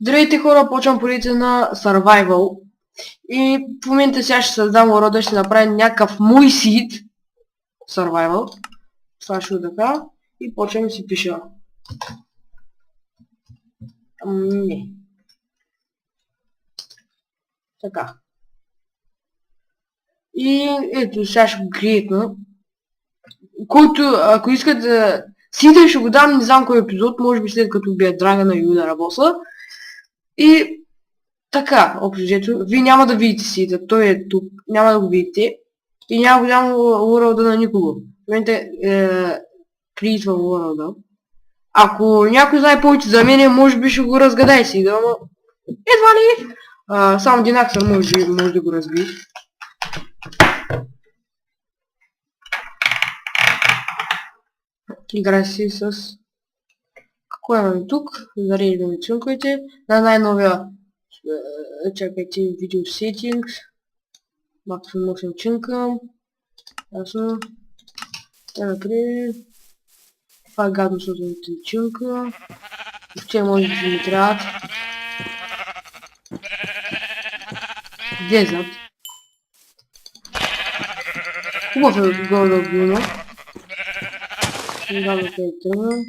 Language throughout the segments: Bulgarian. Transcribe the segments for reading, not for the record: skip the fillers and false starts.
Здравейте хора, почвам поредица на Survival. И в момента сега ще създам урода, ще направя някакъв мой сид. Survival. Това ще го така. И почвам да си пиша. Не. Така. И ето, сега ще го креетна. Който, ако искат да... Сида ще го дам, не знам кой епизод, може би след като убия Драгана и удара боса. И така, общо, вие няма да видите сида, той е тук, няма да го видите. И няма го дам урода на никого. В момента креитвам урода. Ако някой знае повече за мен, може би ще го разгадай сида, ама едва ли. Само Динаксър може да го разби. Играй си с... Какво имаме тук? Зареждаме чунковете. На най-новия... Чакайте, видео settings. Максимум motion чункам. Ясно. Например... Това е гадно созданите чунка. Въобще може да ми трябват. Дезът. Хубав е горе да обвима. Не знам да къде тръгна.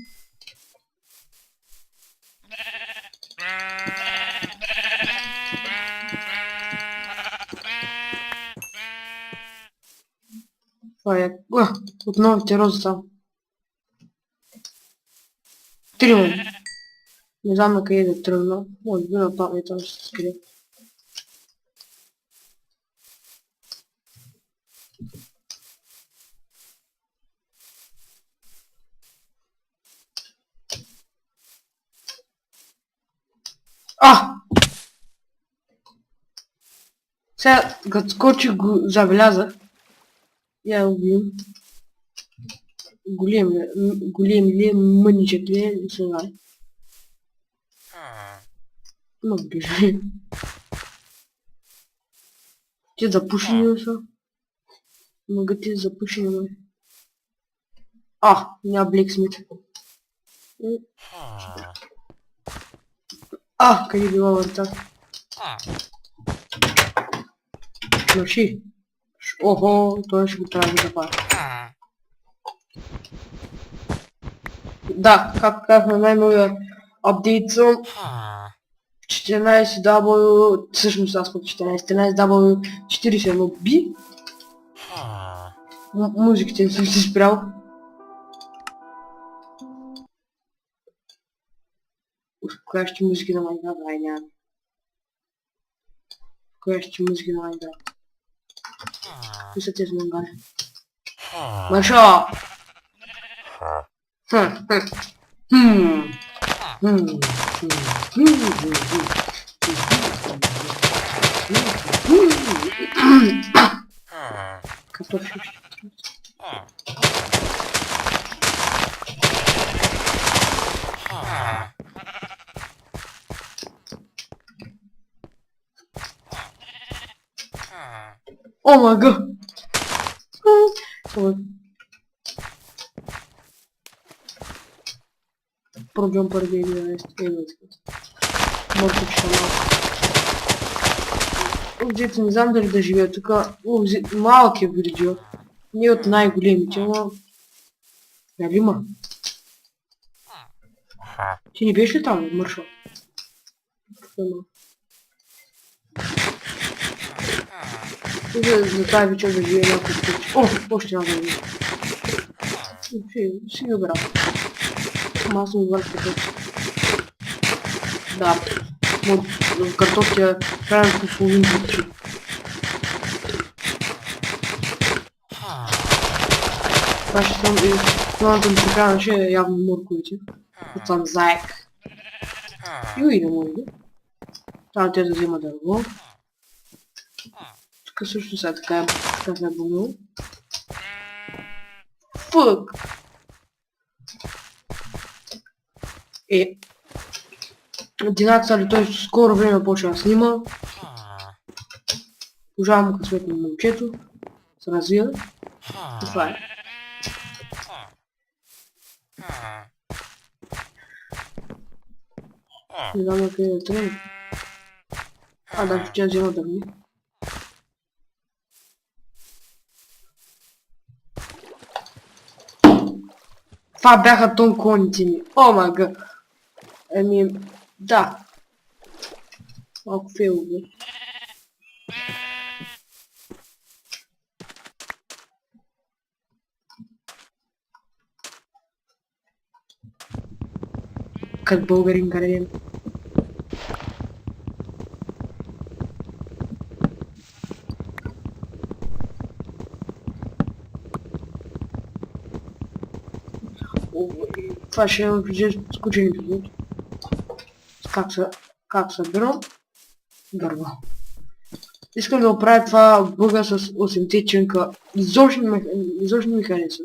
Това е... отново те роза там. Трима. Не знам на къде да тръгна. Може би на там и там ще се скрие. Сега, като скочи го забелязах. Я убием. Голем ли е, мъничък ли е, не се знае. Ма бежи. Те запушени ли са? Мога те запушени, ма. Няма Блексмит. Къде била върта? Ноши. Охо, той ще го трябва да запази. Да, както казахме, най-новия апдейт съм 14W, всъщност аз пък 14W41B. Музиките не съм си спрял. Успокоящи музики на Майнкрафт, няма. Успокоящи музики на Майнкрафт. Кои са тези мангали? Маршо! Картофи. О май гад! Пройдем по региону, Морковичка малко. Взето не знам дали да живея тук. Малък е видео. Не от най-големите, но... Нали има? Ти не беше ли там, Маршо? За тази вечер да живее някой път. Още една да видя. Ще ги обрал. Аз съм върху път. Да. В картофия правим по половин пъти. Това ще съм и... Новата ми се казва, че е явно морковите. От съм заек. И да му иде. Трябва те да взема дърво. Тук също сега така се е бомил. Фък! Динаксър, той скоро време почва да снима. Пожелавам късмет на момчето. Се развива. И това е. Не знам на къде да тръгна. Да, ще взема дърви. Това бяха тонконите ми. О, мага. Да. Малко фейлове. Като българин граден. Това ще е скучен епизод. Как събирам дърва. Искам да оправя това бъга с 8-те ченка. Изобщо не ми хареса.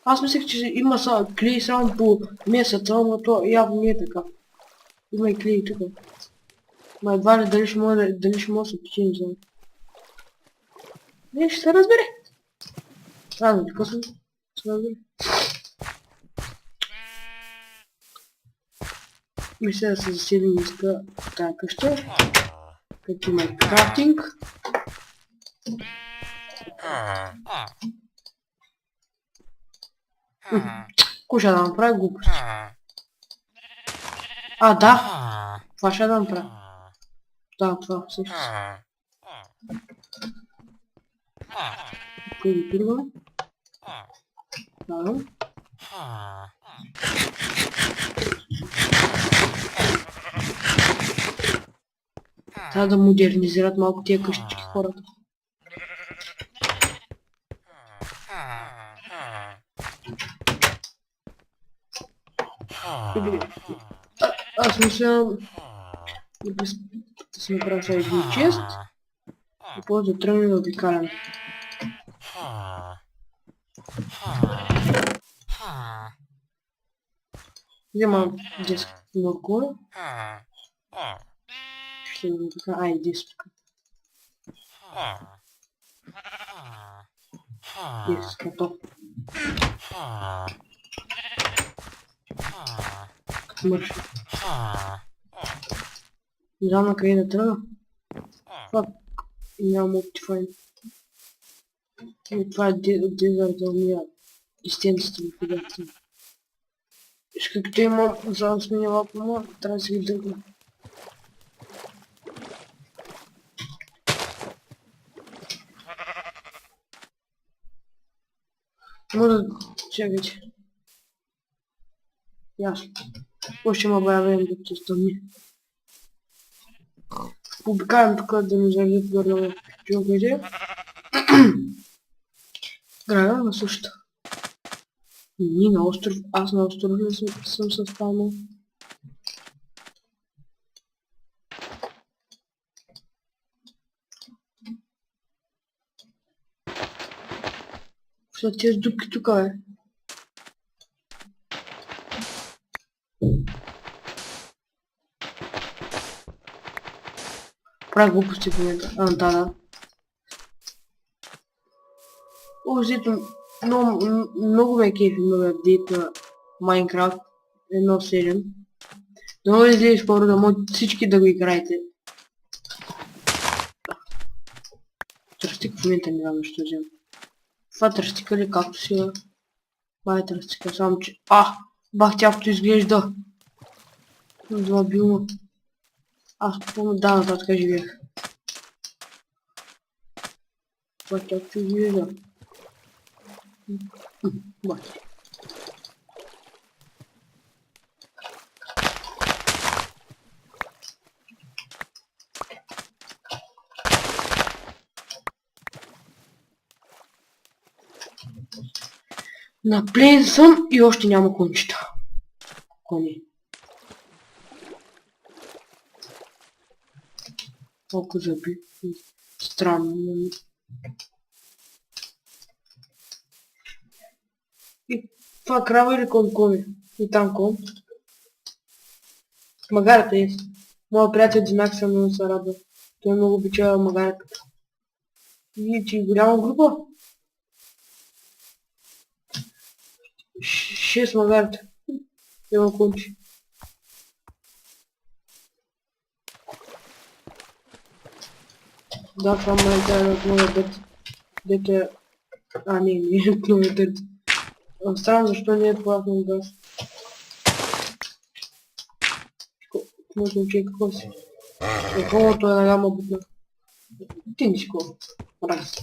Аз мислех, че има клей само по месеца, но то явно не е така. Има и клей тук. Ма едва ли дали ще мога да се пече, не знам. Не, ще се разбере. Рано или късно се разбере. Мисля да се заселим иска тая къща. Като има крафтинг. Кой ще да направя глупости? Да! Това ще да направя. Да, това всъщност. Първо. Да. Трябва да модернизират малко тия къщички хората. Аз мисля да си направя сега един чест и после да тръгнем да обикалям. Вземам 10 моркова. Ще да така, 10 тук. 10 картоф. Мърши. Не знам на къде да тръгна. Нямам Optifine. Това е дезертълния изтенцата ликвидация. Виж както имам, за да сменя лапа, трябва да си ги дъргна. Може да... Чакайте. Ясно. Още има бая време да тестаме. Обикалям тук да ми зарядят горе чуваките. Града на сушата. Ние на остров, аз на остров ли съм се станал? Що тези дупки тук е? Правя глупости в момента. Да. Взето много ме кефи новия апдейт на Minecraft 1.7. Да може да излезе скоро, да може всички да го играете. Тръстик в момента не знам защо взема. Това тръстика ли както си е? Това е тръстика, само че... Бах тяхто изглежда. Два билма. Аз помня нататък живеех. Бах тяхто изглежда. Бахи. На плен съм и още няма кончета. Кони. Малко заби. Странно. И това крава или кони? И там кон. Магарата е. Моя приятел Динак се много се радва. Той много обича магаретата. И че голяма група. 6 магарета. Има кончи. Да, това май трябва да е от моя дет. Дето е... А, не е от моя дет. Странно, защо не е това на газ. Може учи какво си. Каквото е на гама бутна. Ти не си какво. Раз.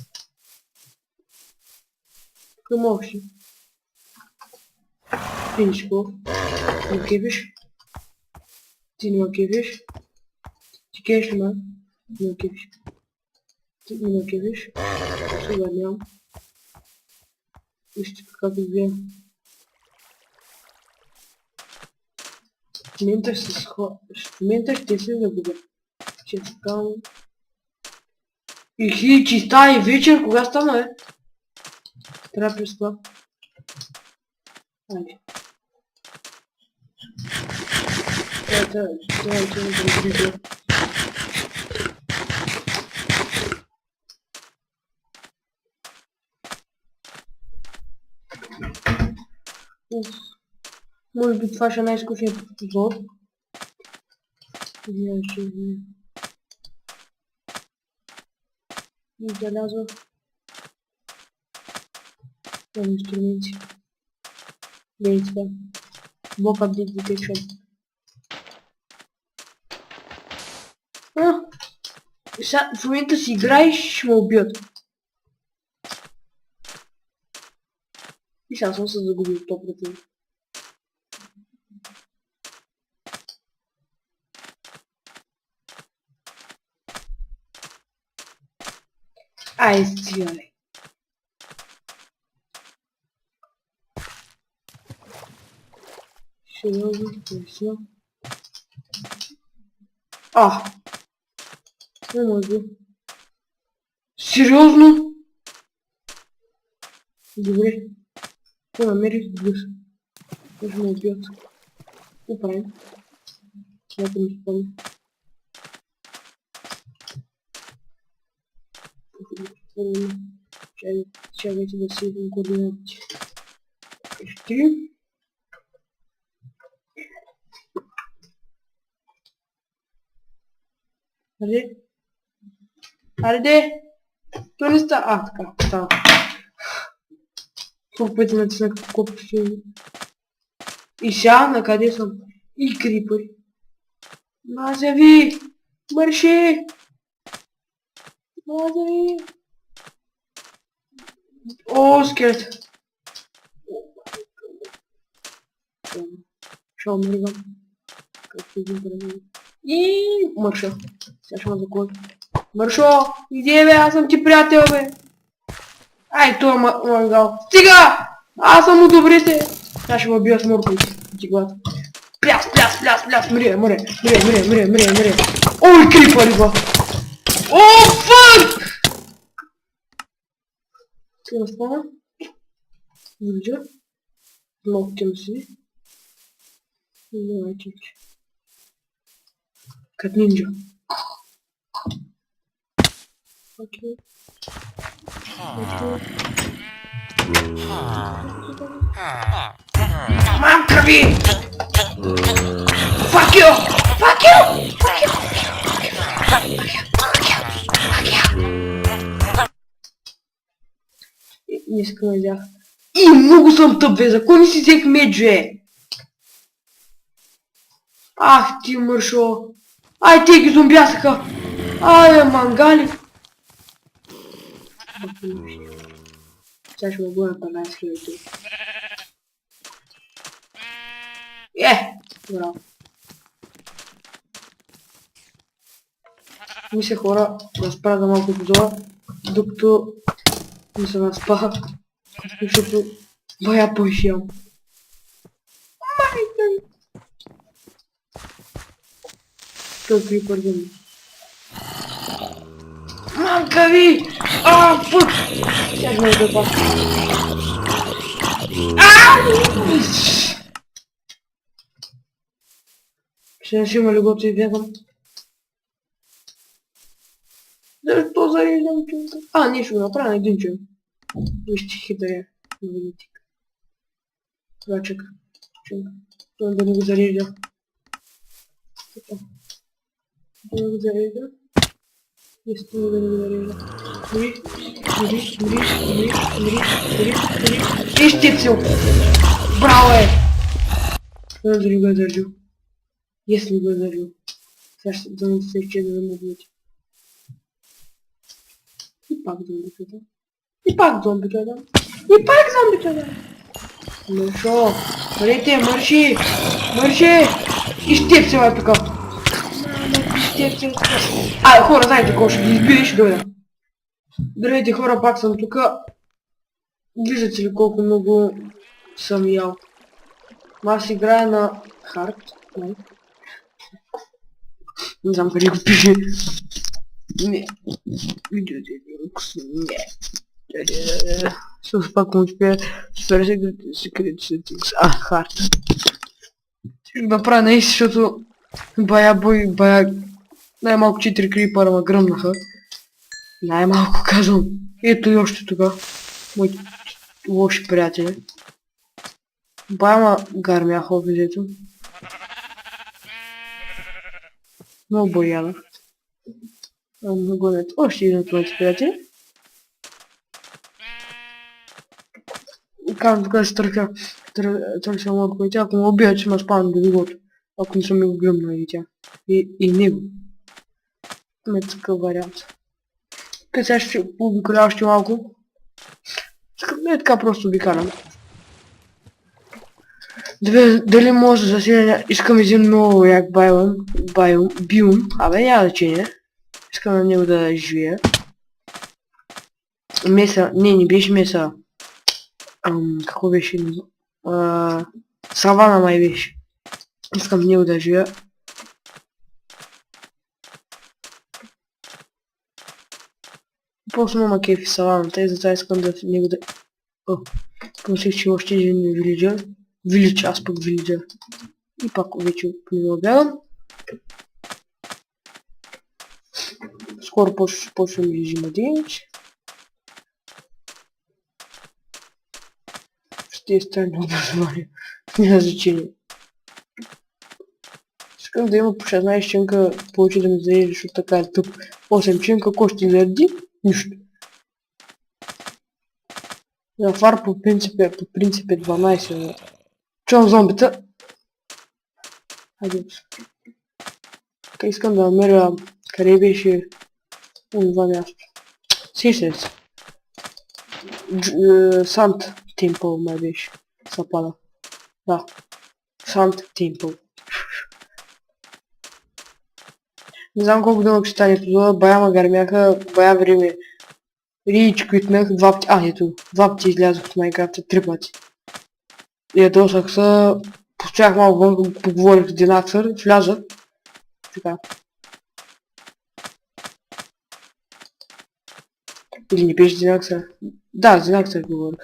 Какво можеш? Ти не си какво. Не кефиш. Ти не ме кефиш. Ти кефиш ли ме? Не ме кефиш. Ти не ме кефиш. Сега нямам. Вижте как изгледа. В момента ще се загубя. Ще скам. И чиста и вечер, кога стана, бе? Трябва да преспа. Айде. Това е да видео. Може би това ще е най-скучният епизод. И залязва на инструменти. Гледайте това. Block Update Detection. В момента си играеш, ще ме убият. И сега съм се загубил в топлата. Ай, стигале. Сериозно, точно. Не може. Сериозно? Добре. Какво намерих блъж? Може ме убият. Какво правим? Някой ми спомня. Чакайте да си идвам координатите. Ще. Аре? Аре? То не става. Така, става. Колко пъти натиснах копчето си. И сега на къде съм? И крипъри. Мазави! Мърши! Мазави! О, скелет! Ще умригам. Както един прави. И Мършо. Сега ще ме заколя. Мършо! Иди бе, аз съм ти приятел бе! Ай, това мангал. Стига! Аз съм удобрите! Сега ще ме бия с морковите. Ти глада. Пляс! Мре! Ой, крипари ба! О, фък! Сега стана. Вижда. Ногтем си. Давайте. Как нинджа. Окей. Мамка ви! Fuck you! Не искам да взях. И много съм тъп, бе, за кой не си взех меч, бе? Ах ти мършо. Ай, те ги зомбясаха. Ай, мангали. Сега ще ме бъда 15 хиляди. Браво. Мисля хора да спра за малко епизода, докато не се наспа, защото бая поишям. Майка! Той крипър за ми. Манка ви! Фук! Сега ще ме запа. Ще не си има легото и бягам. Защо зареждам човека? Не ще го направя на един човек. Вижте хитрия аналитик. Това чека. Това да не го зарежда. Да не го зарежда. Если вы не говорили. Бери. Ищите все. Браво! Благодарю. Если благодарю. Сейчас до встречи не будет. И пак зомби туда. И пак зомби туда. Ну шо? Смотрите, марши! Ищите все опека. Хора, знаете, кошки, избери ще дойда. Здравейте хора, пак съм тук. Виждате ли колко много съм ял? Аз играя на хард. Не знам къде го пише. Не. Видеоте люкс. Не. Със пак му успея. Секрет сетингс. Хард. Ще да правя наистина, защото бая най-малко 4 крипъра ме гръмнаха. Най-малко казвам. Ето и още тук. Моите лоши приятели. Бая гармяха обидето. Много бояда. Гонят още един от моите приятели. Казвам тук да се търся малко и тя. Ако ме убият, ще ме спадам до другото. Ако не съм ми го гръмнал и тя. И него. Ме такъв вариант. Къде сега ще пообиколя още малко. Не така просто обикалям. Дали може да засиля... Искам един много як биом. Абе, няма значение. Искам на него да живея. Меса... Не беше меса. Какво беше? Савана май беше. Искам в него да живея. Просто много кефи саваната и затова искам да в него да... Помислих, че още един вилиджър. Аз пък вилиджър. И пак вече по него бягам. Скоро почвам режима Динч. Ще е странно образование. Няма значение. Искам да има по 16 чинка повече да ми заеде, защото така е тъп. 8 чинка, кой ще заради? Нищо. На фар по принцип е 12. Чувам зомбита. Хайде. Така искам да намеря къде беше това място. Сещате се. Санд Темпъл май беше. Съпада. Да. Санд Темпъл. Не знам колко дълъг ще стане епизода. Бая ма гърмяха. Бая време. Рич квитнах. Ето. 2 пъти излязох от Майнкрафта. 3 пъти. И ядосах се. Постоях малко вън, поговорих с Динаксър. Влязах. Така. Или не беше Динаксър? Да, с Динаксър говорих.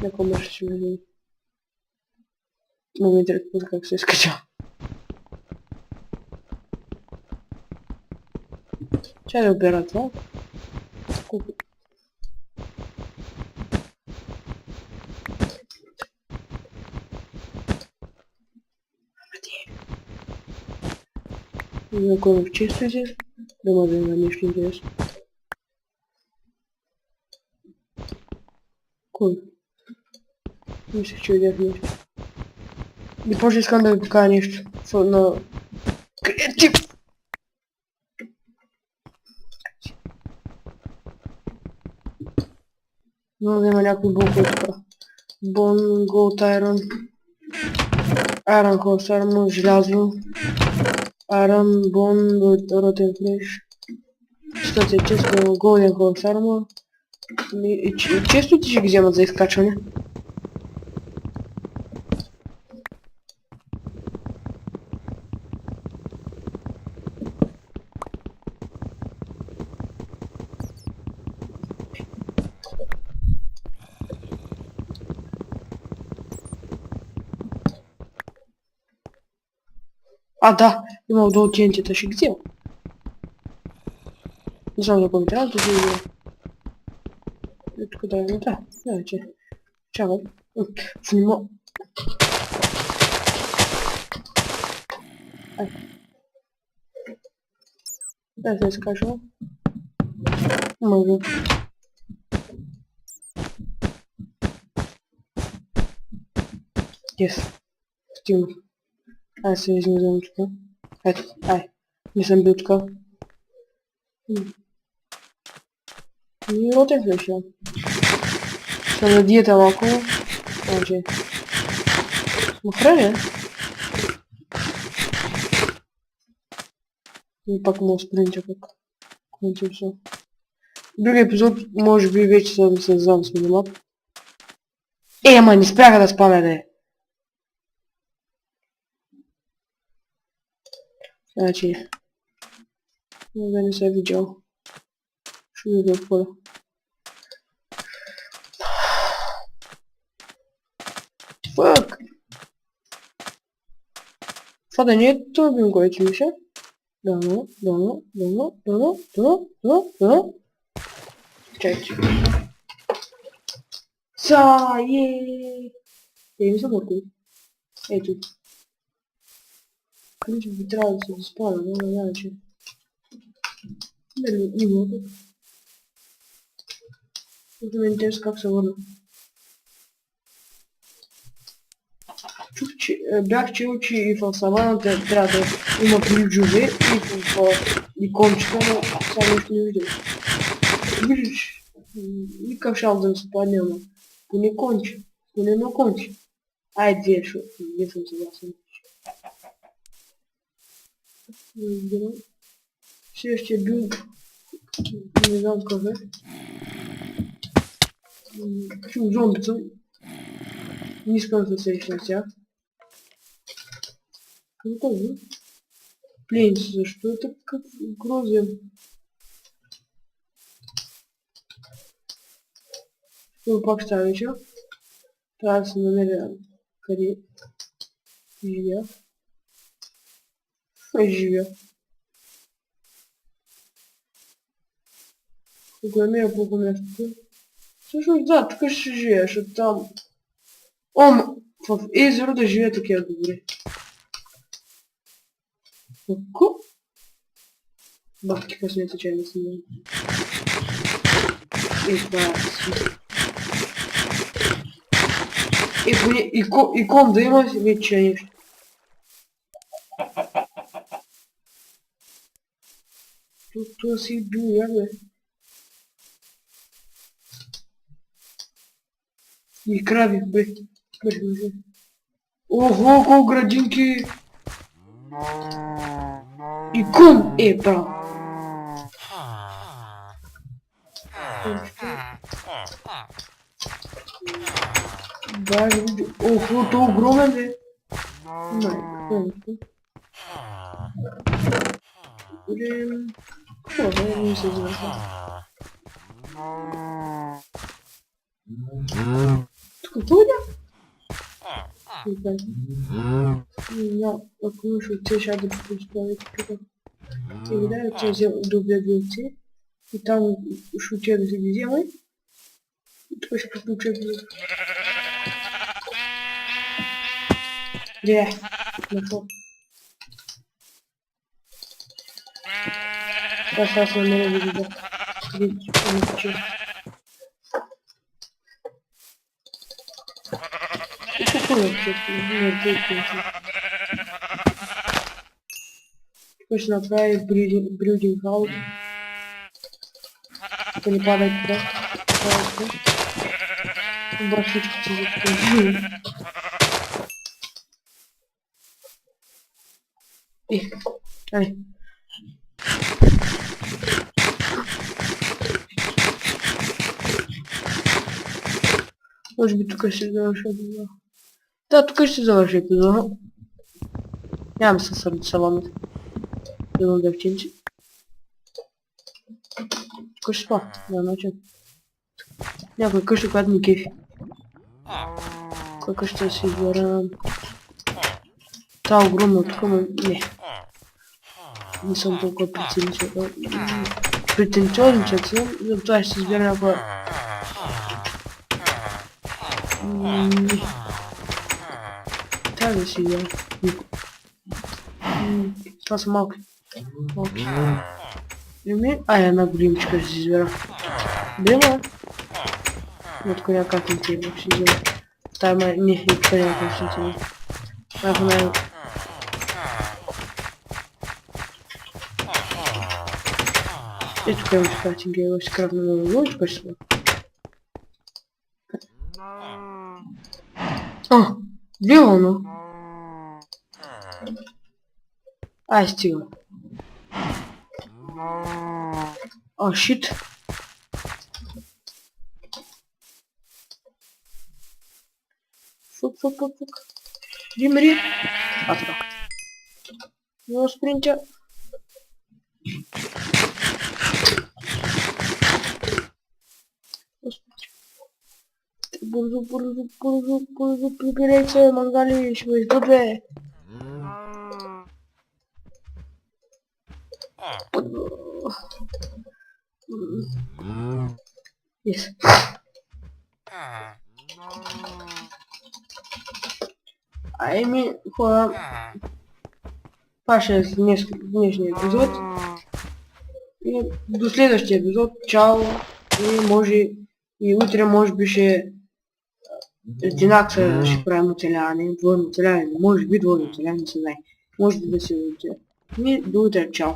Някой мъж ще ме види. Много ми интересно как се изкача. Чай да обера това. Колко? Някой ме в често изяз. Да може да има нещо интересно. Кой? Мислех, че видях нещо. И после искам да ви покажа нещо. На... Креатив! Но да има някой блокове тук. Bone, Gold Iron. Iron Horse Armor, желязо. Iron, Bone, Rotten Flesh. Статия често, Golden Horse Armor. И често ти ще ги вземат за изкачване. Да, има отдолу TNT-та, ще ги взема. Не знам за кой ми трябва да взема. Ето къде е, да, чакай. Внима. Ай. Да, я скажу. Могу. Yes. Стимул. Ай, связь не замочка. Ай. Не замбючка. Не вот это еще. Что на диета лаку? Окей. Махрали? Не пак мога спринтя как. Кончи все. Други епизод може би вече съм се знам с минимап. Ама не спряха да спамене. Значи. Да не се е видял. Ще видя в поля. Фак. Това да не е това, който миша. Дано. Чакай. Не съм мъркой. Ето. Мисля, би трябва да се заспада, но не знам, че... Не мога тук. Тук ме интересува как се върна. Чух, че бях чел, че и в саваната трябва да има плюджове и в икончета, но сега нещо не виждам. Виждаш, никакъв шанс да ми се падне, ама поне конче, поне едно конче. Ай, две, защото не съм съгласен. Следващия бил, не знам какъв е. Чул зомбица. Не искам да се срещам с тях. Какво е? Пленец, защо е такъв грозен? Но пак става вечер. Трябва да се намеря къде живя. Живя. Кога ми е по мястото? Всъщност да, тук ще живея, защото там... в езеро да живея такива добре. Ако? Бахти късмета, че не съм. Това е смисъл. Поне икон да има вече нещо. Това си бил як бе. И крави, бе. Ого, колко градинки! Икон е прав. Да, виждам. Ого, то огромен е. Какво е, не се знае. Тук какво е? Ако имаш отце, ще да поставя тук. И видя, че взема добре отце. И там ще отида да се ги взема. И тук ще приключа епизод. Нашел. Сега се намеря да видя. Какво е това? Тук ще направи брюдинг хаус. Тук не падай тук. Обрах всичките за тук. Ай. Може би тук ще завърша епизода. Да, тук ще завърша епизода. Нямам се сърди саламите. Едно девчинче. Тук ще спа, да начин. Някоя къща, която ми кефи. Коя къща си избера? Та огромна тук, но не. Не съм толкова претенциозен, затова ще си избера някоя... Трябва да си я. Това са малки. Малки. Една големичка ще си избера. Бема. Но тук няма как не трябва, ще взема. Тая май... Не, тук няма как ще взема. Ако най... Тук имам скратинг, ще крафна много, тук ще сме. Вилно. Ай, стига. Шит. Фук. Примери. Така. Но спринтя. Бързо, прибирайте, мангали, ще го издобе. Yes. Хора, това ще е днешния епизод. И до следващия епизод. Чао. И може и утре може би ще единакса ще правим оцеляване, двойно оцеляване, може би двойно оцеляване, не се знае. Може би да се утре. И до утре, чао.